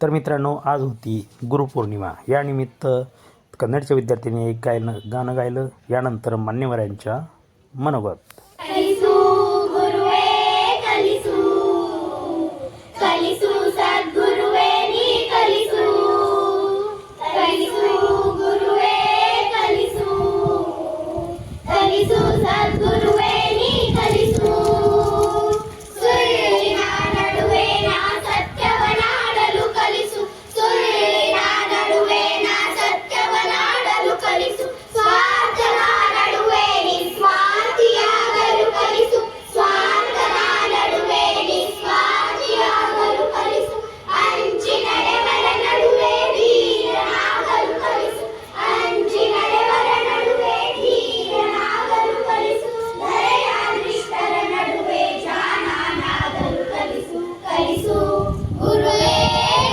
तर मित्रांनो, आज होती गुरुपौर्णिमा. यानिमित्त कन्नडच्या विद्यार्थ्यांनी एक गाणं गायलं. यानंतर मान्यवरांच्या मनोगत. कलिसु गुरुवे कलिसु कलिसु सद्गुरुवे नी कलिसु कलिसु गुरुवे कलिसु कलिसु सद्गुरुवे नी कलिसु ಸುಳ್ಳಿನ ನಡುವೆ ನಾ ಸತ್ಯವನಾಡಲು ಕಲಿಸು ಸುಳ್ಳಿನ ನಡುವೆ ನಾ ಸತ್ಯವನಾಡಲು ಕಲಿಸು ಸ್ವಾರ್ಥನ ನಡುವೆ ನಿಸ್ವಾರ್ಥಿಯಾಗಲು ಕಲಿಸು ಸ್ವಾರ್ಥನ ನಡುವೆ ನಿಸ್ವಾರ್ಥಿಯಾಗಲು ಕಲಿಸು ಅಂಚಿ ನಡೆವರ ನಡುವೆ ಧೀರನಾಗಲು ಕಲಿಸು ಅಂಚಿ ನಡೆವರ ನಡುವೆ ಧೀರನಾಗಲು ಕಲಿಸು ದರೆಯ ದೃಷ್ಟರ ನಡುವೆ ಜಾಣನಾಗಲು ಕಲಿಸು ಕಲಿಸು ಗುರುವೇ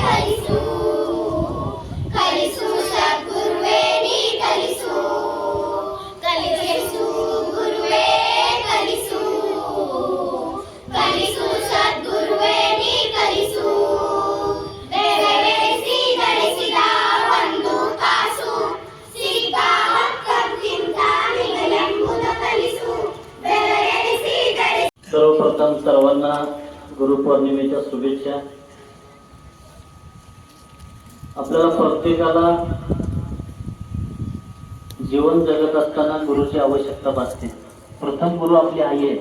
ಕಲಿಸು ಕಲಿಸು ಸದ್ಗುರುವೇ ನೀ ಕಲಿಸು ಕಲಿಸು ಗುರುವೇ ಕಲಿಸು ಕಲಿಸು ಸದ್ಗುರುವೇ ನೀ ಕಲಿಸು ಬೆಳೆಸಿ ಗಳಿಸಿದ ಒಂದು ಕಾಸು ಸಿಕ್ಕ ಹಕ್ಕಕ್ಕಿಂತ ಮಿಗಿಲೆಂಬುದ ಕಲಿಸು ಬೆಳೆಸಿ ಗಳಿಸಿ. सर्वप्रथम सर्वांना गुरुपौर्णिमेच्या शुभेच्छा. आपल्याला प्रत्येकाला जीवन जगत असताना गुरुची आवश्यकता भासते. प्रथम गुरु आपली आई आहे,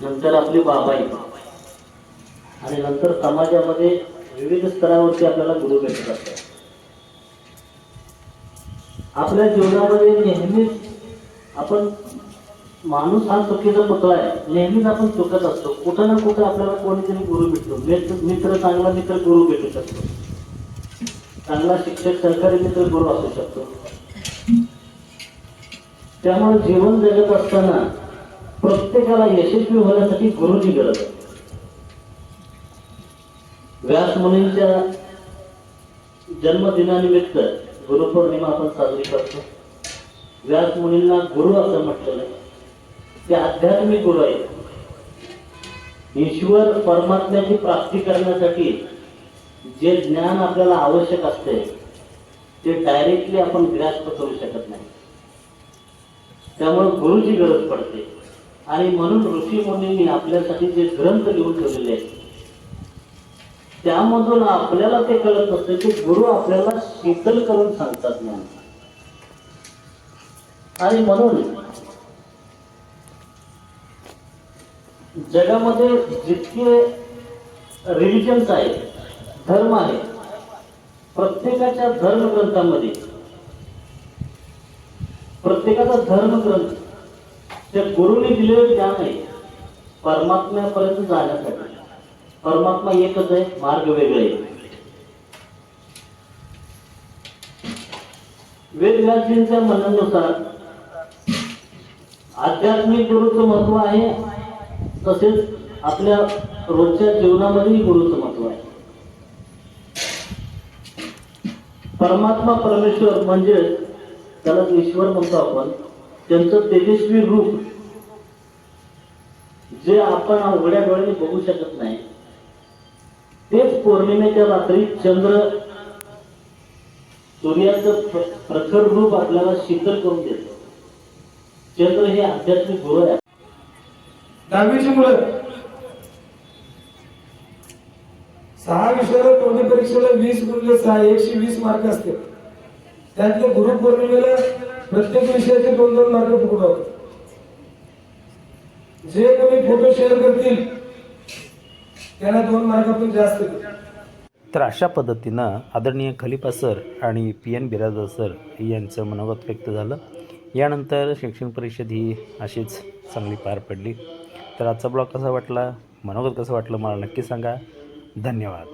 नंतर आपली बाबा आहे आणि नंतर समाजामध्ये विविध स्तरावरती आपल्याला गुरु भेटत असतात. आपल्या जीवनामध्ये नेहमीच आपण माणूस हा चुकीचा पुतळा आहे. नेहमीच आपण चुकत असतो. कुठं ना कुठं आपल्याला कोणीतरी गुरु भेटतो. मित्र चांगला मित्र गुरु भेटू शकतो. चांगला शिक्षक सरकारी मित्र गुरु असू शकतो. त्यामुळे जीवन जगत असताना प्रत्येकाला यशस्वी होण्यासाठी गुरुची गरज आहे. व्यास मुनींच्या जन्मदिनानिमित्त गुरुपौर्णिमा आपण साजरी करतो. व्यास मुनींना गुरु असं म्हटलेलं आहे. ते आध्यात्मिक गुरु आहेत. ईश्वर परमात्म्याची प्राप्ती करण्यासाठी जे ज्ञान आपल्याला आवश्यक असते ते डायरेक्टली आपण ग्रास्प करू शकत नाही. त्यामुळे गुरुची गरज पडते आणि म्हणून ऋषी मुनींनी आपल्यासाठी जे ग्रंथ लिहून ठेवलेले आहेत त्यामधून आपल्याला ते कळत असते की गुरु आपल्याला शीतल करून सांगतात ज्ञान. आणि म्हणून जगामध्ये जितके रिलिजन्स आहेत, धर्म आहे, प्रत्येकाच्या धर्मग्रंथामध्ये प्रत्येकाचा धर्मग्रंथ त्या गुरुने दिलेले ज्ञान आहे परमात्म्यापर्यंत जाण्यासाठी. परमात्मा एकच आहे, मार्ग वेगळे आहे. वेदव्यासांच्या म्हणण्यानुसार आध्यात्मिक गुरुचं महत्व आहे, तसेच आपल्या रोजच्या जीवनामध्येही गुरुचं महत्व आहे. परमात्मा परमेश्वर म्हणजे त्याला ईश्वर म्हणतो आपण. त्यांचं तेजस्वी रूप जे आपण उघड्या डोळ्याने बघू शकत नाही तेच पौर्णिमेच्या रात्री चंद्र सूर्याचं प्रखर रूप आपल्याला शीतल करून देतो. चंद्र हे आध्यात्मिक गुरु आहे. 10वीची मुलं 6 विषयाला तोंडी परीक्षेला 20x6 120 मार्क असते. त्यातले गुरुपौर्णिमेला प्रत्येक विषयाचे 2-2 मार्क पकडतात. जे कोणी फोटो शेअर करतील त्यांना 2 मार्कातून जास्त देतील. तर अशा पद्धतीनं आदरणीय खलिफा सर आणि PN बिराजदार सर यांचं मनोगत व्यक्त झालं. यानंतर शिक्षण परिषद ही अशीच चांगली पार पडली. तर आजचा ब्लॉग कसा वाटला, मनोगत कसं वाटलं मला नक्की सांगा. धन्यवाद.